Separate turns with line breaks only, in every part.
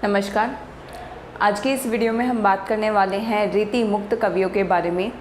नमस्कार। आज की इस वीडियो में हम बात करने वाले हैं रीति मुक्त कवियों के बारे में।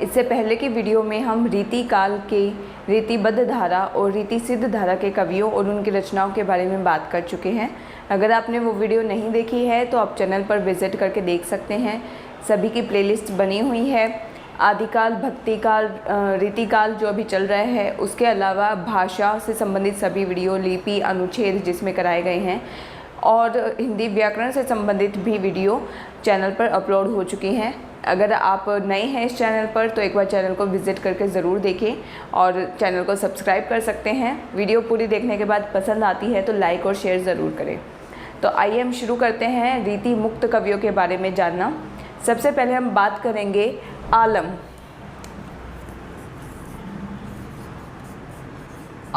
इससे पहले की वीडियो में हम रीति काल के रीतिबद्ध धारा और रीति सिद्ध धारा के कवियों और उनकी रचनाओं के बारे में बात कर चुके हैं। अगर आपने वो वीडियो नहीं देखी है तो आप चैनल पर विज़िट करके देख सकते हैं। सभी की प्लेलिस्ट बनी हुई है। आदिकाल, भक्तिकाल, रीतिकाल जो अभी चल रहा है, उसके अलावा भाषा से संबंधित सभी वीडियो, लिपि, अनुच्छेद जिसमें कराए गए हैं और हिंदी व्याकरण से संबंधित भी वीडियो चैनल पर अपलोड हो चुकी हैं। अगर आप नए हैं इस चैनल पर तो एक बार चैनल को विज़िट करके ज़रूर देखें और चैनल को सब्सक्राइब कर सकते हैं। वीडियो पूरी देखने के बाद पसंद आती है तो लाइक और शेयर ज़रूर करें। तो आइए हम शुरू करते हैं रीति मुक्त कवियों के बारे में जानना। सबसे पहले हम बात करेंगे आलम।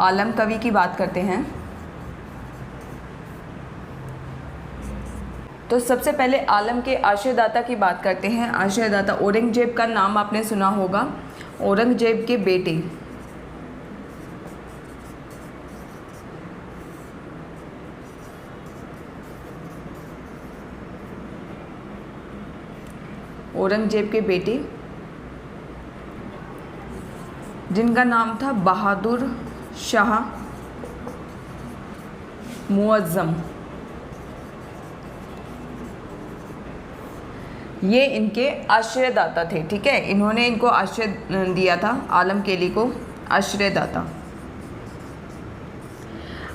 आलम कवि की बात करते हैं। तो सबसे पहले आलम के आश्रयदाता की बात करते हैं। आश्रयदाता औरंगजेब का नाम आपने सुना होगा। औरंगजेब के बेटे जिनका नाम था बहादुर शाह मुअज़्ज़म, ये इनके आश्रयदाता थे। ठीक है, इन्होंने इनको आश्रय दिया था, आलम केली को आश्रयदाता।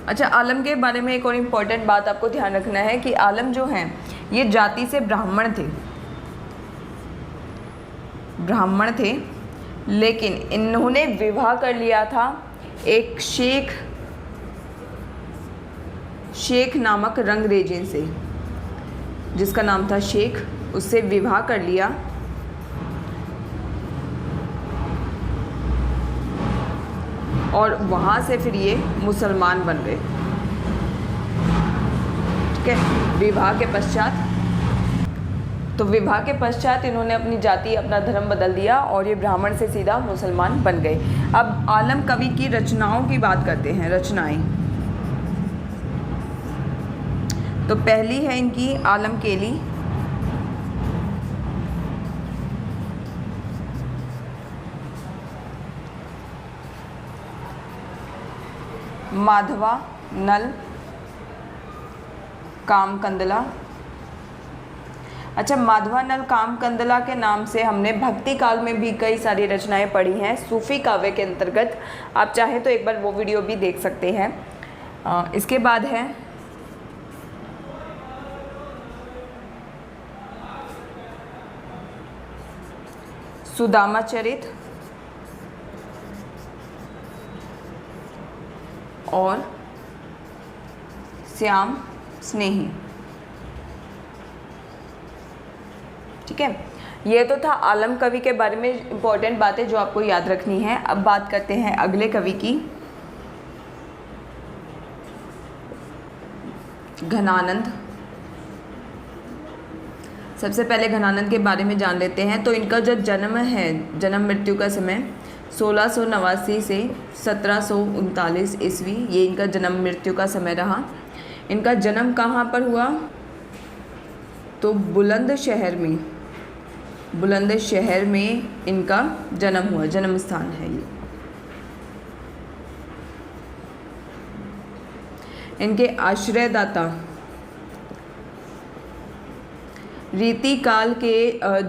अच्छा, आलम के बारे में एक और इम्पॉर्टेंट बात आपको ध्यान रखना है कि आलम जो हैं ये जाति से ब्राह्मण थे, लेकिन इन्होंने विवाह कर लिया था एक शेख नामक रंगरेजिन से, जिसका नाम था शेख। उससे विवाह कर लिया और वहाँ से फिर ये मुसलमान बन गए। ठीक है, विवाह के पश्चात इन्होंने अपनी जाति, अपना धर्म बदल दिया और ये ब्राह्मण से सीधा मुसलमान बन गए। अब आलम कवि की रचनाओं की बात करते हैं। रचनाएं तो पहली है इनकी आलम केली। माधवा नल काम कंदला। अच्छा, माधवा नल काम कंदला के नाम से हमने भक्ति काल में भी कई सारी रचनाएं पढ़ी हैं सूफी काव्य के अंतर्गत। आप चाहें तो एक बार वो वीडियो भी देख सकते हैं। इसके बाद है सुदामा चरित और श्याम स्नेही। ठीक है, ये तो था आलम कवि के बारे में इम्पोर्टेंट बातें जो आपको याद रखनी है। अब बात करते हैं अगले कवि की, घनानंद। सबसे पहले घनानंद के बारे में जान लेते हैं। तो इनका जो जन्म मृत्यु का समय 1689 से 1739 ईस्वी, ये इनका जन्म मृत्यु का समय रहा। इनका जन्म कहाँ पर हुआ? तो बुलंदशहर में इनका जन्म हुआ, जन्म स्थान है ये। इनके आश्रयदाता रीति काल के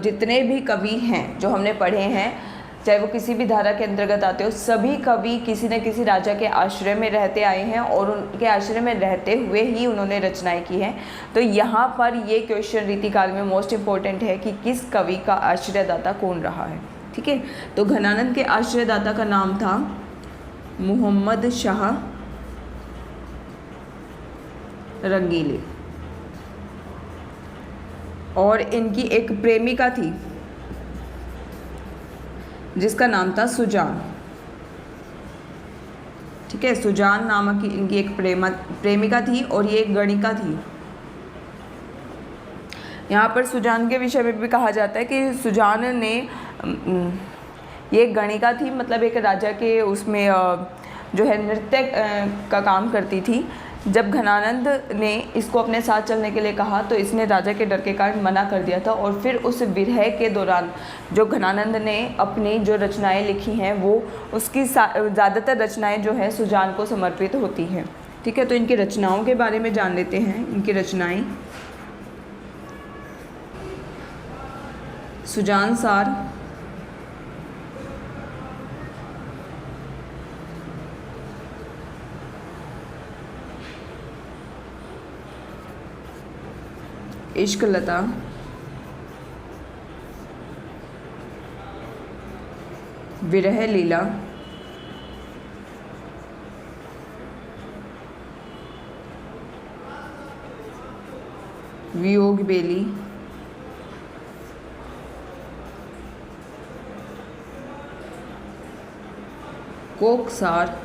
जितने भी कवि हैं जो हमने पढ़े हैं, चाहे वो किसी भी धारा के अंतर्गत आते हो, सभी कवि किसी न किसी राजा के आश्रय में रहते आए हैं और उनके आश्रय में रहते हुए ही उन्होंने रचनाएं की हैं। तो यहाँ पर ये क्वेश्चन रीति काल में मोस्ट इम्पोर्टेंट है कि किस कवि का आश्रयदाता कौन रहा है। ठीक है, तो घनानंद के आश्रयदाता का नाम था मोहम्मद शाह रंगीले और इनकी एक प्रेमिका थी जिसका नाम था सुजान। ठीक है, सुजान नामक इनकी एक प्रेमिका थी और ये एक गणिका थी। यहाँ पर सुजान के विषय में भी कहा जाता है कि सुजान ने, ये एक गणिका थी, मतलब एक राजा के उसमें जो है नृत्य का काम करती थी, जब घनानंद ने इसको अपने साथ चलने के लिए कहा तो इसने राजा के डर के कारण मना कर दिया था। और फिर उस विरह के दौरान जो घनानंद ने अपनी जो रचनाएं लिखी हैं वो उसकी ज़्यादातर रचनाएं जो है सुजान को समर्पित होती हैं। ठीक है, तो इनकी रचनाओं के बारे में जान लेते हैं। इनकी रचनाएं सुजान सार, इश्क लता, विरह लीला, वियोग बेली, कोकसार,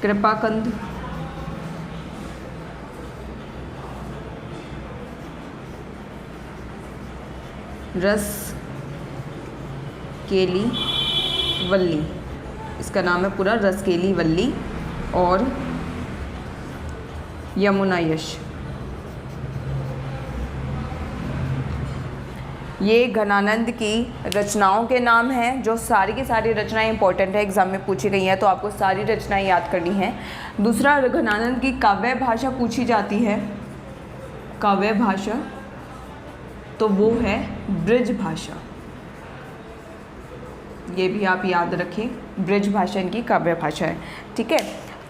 कृपाकंद, रस केली वल्ली, इसका नाम है पूरा रस केली वल्ली, और यमुना यश। ये घनानंद की रचनाओं के नाम हैं, जो सारी की सारी रचनाएं इंपॉर्टेंट है, एग्जाम में पूछी गई हैं, तो आपको सारी रचनाएं याद करनी है। दूसरा, घनानंद की काव्य भाषा पूछी जाती है, काव्य भाषा, तो वो है ब्रज भाषा। ये भी आप याद रखें, ब्रज भाषा इनकी काव्य भाषा है। ठीक है,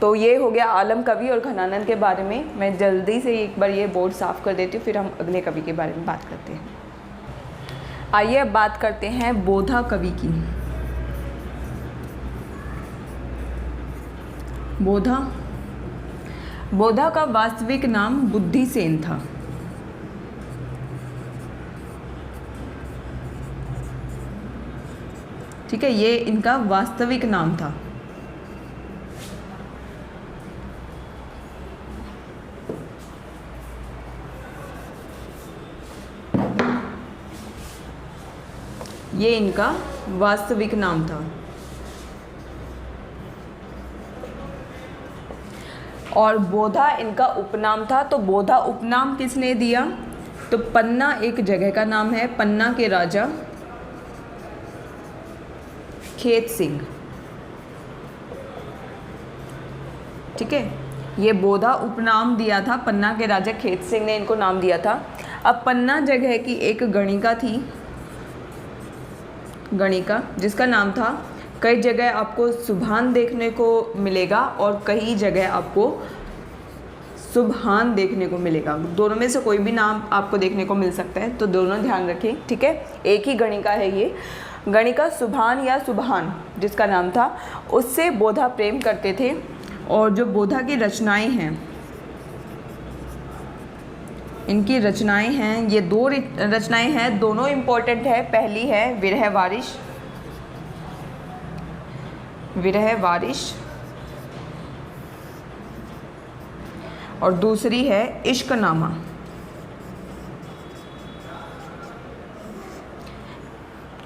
तो ये हो गया आलम कवि और घनानंद के बारे में। मैं जल्दी से एक बार ये बोर्ड साफ़ कर देती हूँ, फिर हम अगले कवि के बारे में बात करते हैं। आइए अब बात करते हैं बोधा कवि की। बोधा का वास्तविक नाम बुद्धिसेन था। ठीक है, ये इनका वास्तविक नाम था। ये इनका वास्तविक नाम था। और बोधा इनका उपनाम था। तो बोधा उपनाम किसने दिया? तो पन्ना एक जगह का नाम है, पन्ना के राजा खेत सिंह। ठीक है, ये बोधा उपनाम दिया था, पन्ना के राजा खेत सिंह ने इनको नाम दिया था। अब पन्ना जगह की एक गणिका थी, गणिका, जिसका नाम था, कई जगह आपको सुभान देखने को मिलेगा और कई जगह आपको सुभान देखने को मिलेगा। दोनों में से कोई भी नाम आपको देखने को मिल सकता है, तो दोनों ध्यान रखें। ठीक है, एक ही गणिका है ये। गणिका सुभान या सुभान जिसका नाम था, उससे बोधा प्रेम करते थे। और जो बोधा की रचनाएं हैं, इनकी रचनाएं हैं, ये दो रचनाएं हैं, दोनों इम्पोर्टेंट है। पहली है विरह वारिश, विरह वारिश, और दूसरी है इश्कनामा।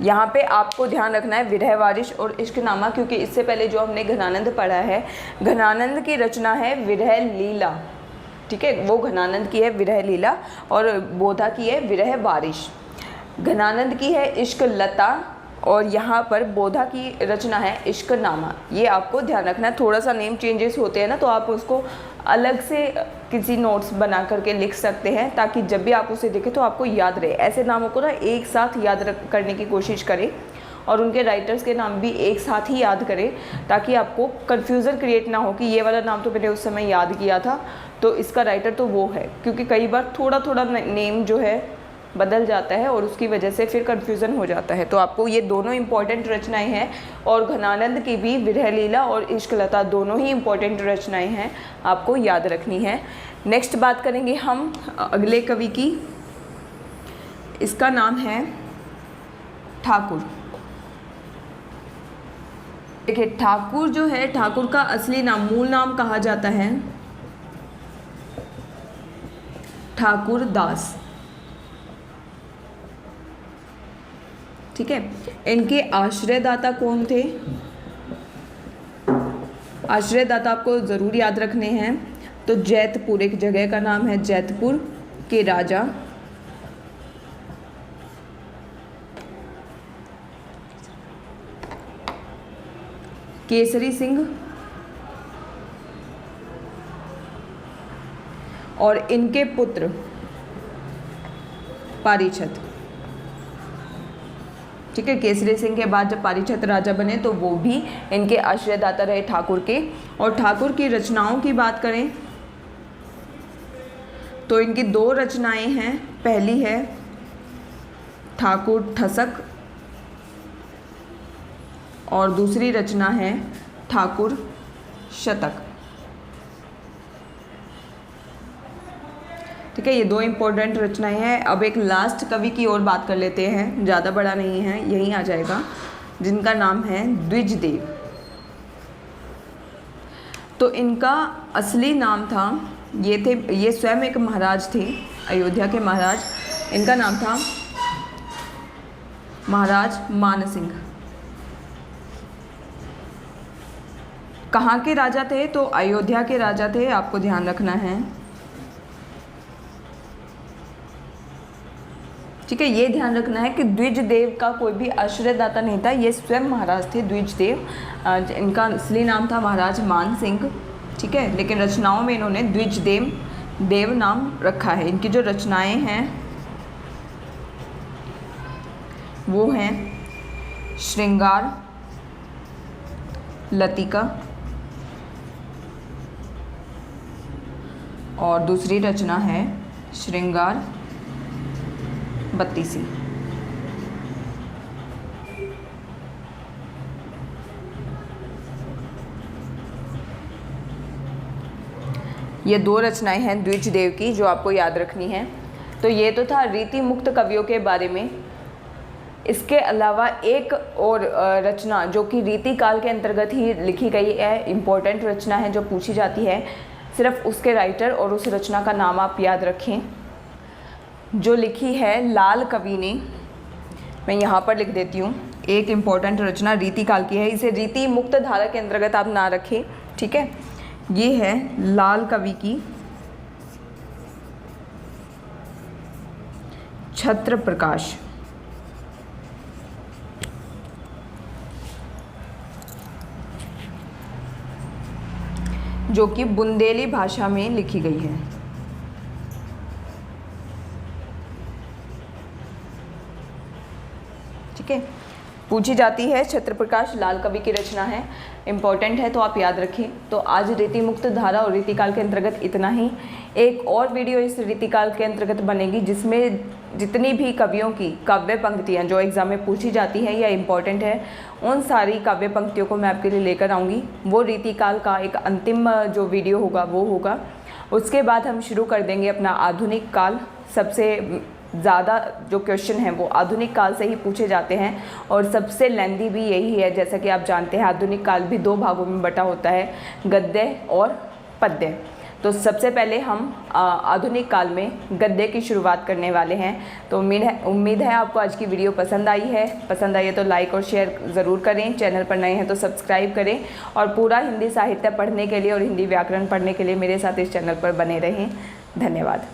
यहाँ पे आपको ध्यान रखना है विरह वारिश और इश्कनामा, क्योंकि इससे पहले जो हमने घनानंद पढ़ा है, घनानंद की रचना है विरह लीला। ठीक है, वो घनानंद की है विरह लीला और बोधा की है विरह वारिश। घनानंद की है इश्क लता और यहाँ पर बोधा की रचना है इश्कनामा। ये आपको ध्यान रखना है। थोड़ा सा नेम चेंजेस होते हैं ना, तो आप उसको अलग से किसी नोट्स बना करके लिख सकते हैं, ताकि जब भी आप उसे देखें तो आपको याद रहे। ऐसे नामों को ना एक साथ याद करने की कोशिश करें और उनके राइटर्स के नाम भी एक साथ ही याद करें, ताकि आपको कन्फ्यूज़न क्रिएट ना हो कि ये वाला नाम तो मैंने उस समय याद किया था, तो इसका राइटर तो वो है। क्योंकि कई बार थोड़ा थोड़ा नेम जो है बदल जाता है और उसकी वजह से फिर कन्फ्यूज़न हो जाता है। तो आपको ये दोनों इम्पॉर्टेंट रचनाएं हैं, और घनानंद की भी विरह लीला और इश्कलता दोनों ही इम्पॉर्टेंट रचनाएं हैं, आपको याद रखनी है। नेक्स्ट बात करेंगे हम अगले कवि की। इसका नाम है ठाकुर। देखिए, ठाकुर जो है, ठाकुर का असली नाम, मूल नाम कहा जाता है ठाकुर दास। ठीक है, इनके आश्रयदाता कौन थे? आश्रयदाता आपको ज़रूर याद रखने हैं। तो जैतपुर एक जगह का नाम है, जैतपुर के राजा केसरी सिंह और इनके पुत्र पारीक्षत। ठीक है, केसरी सिंह के बाद जब पारीक्षत राजा बने तो वो भी इनके आश्रयदाता रहे ठाकुर के। और ठाकुर की रचनाओं की बात करें तो इनकी 2 रचनाएं हैं। पहली है ठाकुर ठसक और दूसरी रचना है ठाकुर शतक। ठीक है, ये 2 इम्पोर्टेंट रचनाएं हैं। अब एक लास्ट कवि की और बात कर लेते हैं, ज़्यादा बड़ा नहीं है, यहीं आ जाएगा, जिनका नाम है द्विजदेव। तो इनका असली नाम था, ये स्वयं एक महाराज थे, अयोध्या के महाराज। इनका नाम था महाराज मान सिंह। कहाँ के राजा थे? तो अयोध्या के राजा थे, आपको ध्यान रखना है। ठीक है, ये ध्यान रखना है कि द्विजदेव का कोई भी आश्रयदाता नहीं था, ये स्वयं महाराज थे द्विजदेव। इनका असली नाम था महाराज मान सिंह। ठीक है, लेकिन रचनाओं में इन्होंने द्विजदेव नाम रखा है। इनकी जो रचनाएं हैं वो हैं श्रृंगार लतिका और दूसरी रचना है श्रृंगार बत्तीसी। ये 2 रचनाएं हैं द्विजदेव की जो आपको याद रखनी है। तो ये तो था रीति मुक्त कवियों के बारे में। इसके अलावा एक और रचना जो कि रीति काल के अंतर्गत ही लिखी गई है, इम्पोर्टेंट रचना है जो पूछी जाती है, सिर्फ उसके राइटर और उस रचना का नाम आप याद रखें। जो लिखी है लाल कवि ने, मैं यहाँ पर लिख देती हूँ। एक इम्पॉर्टेंट रचना रीति काल की है, इसे रीति मुक्त धारा के अंतर्गत आप ना रखें। ठीक है, ये है लाल कवि की छत्र प्रकाश, जो कि बुंदेली भाषा में लिखी गई है। ठीक है, पूछी जाती है, छत्र प्रकाश लाल कवि की रचना है, इम्पॉर्टेंट है तो आप याद रखें। तो आज रीति मुक्त धारा और रीतिकाल के अंतर्गत इतना ही। एक और वीडियो इस रीतिकाल के अंतर्गत बनेगी जिसमें जितनी भी कवियों की काव्य पंक्तियाँ जो एग्ज़ाम में पूछी जाती हैं या इम्पॉर्टेंट है, उन सारी काव्य पंक्तियों को मैं आपके लिए लेकर आऊँगी। वो रीतिकाल का एक अंतिम जो वीडियो होगा वो होगा। उसके बाद हम शुरू कर देंगे अपना आधुनिक काल। सबसे ज़्यादा जो क्वेश्चन हैं वो आधुनिक काल से ही पूछे जाते हैं और सबसे लेंदी भी यही है। जैसा कि आप जानते हैं आधुनिक काल भी 2 भागों में बटा होता है, गद्य और पद्य। तो सबसे पहले हम आधुनिक काल में गद्य की शुरुआत करने वाले हैं। तो उम्मीद है आपको आज की वीडियो पसंद आई है। पसंद आई है तो लाइक और शेयर ज़रूर करें। चैनल पर नए हैं तो सब्सक्राइब करें और पूरा हिंदी साहित्य पढ़ने के लिए और हिंदी व्याकरण पढ़ने के लिए मेरे साथ इस चैनल पर बने रहें। धन्यवाद।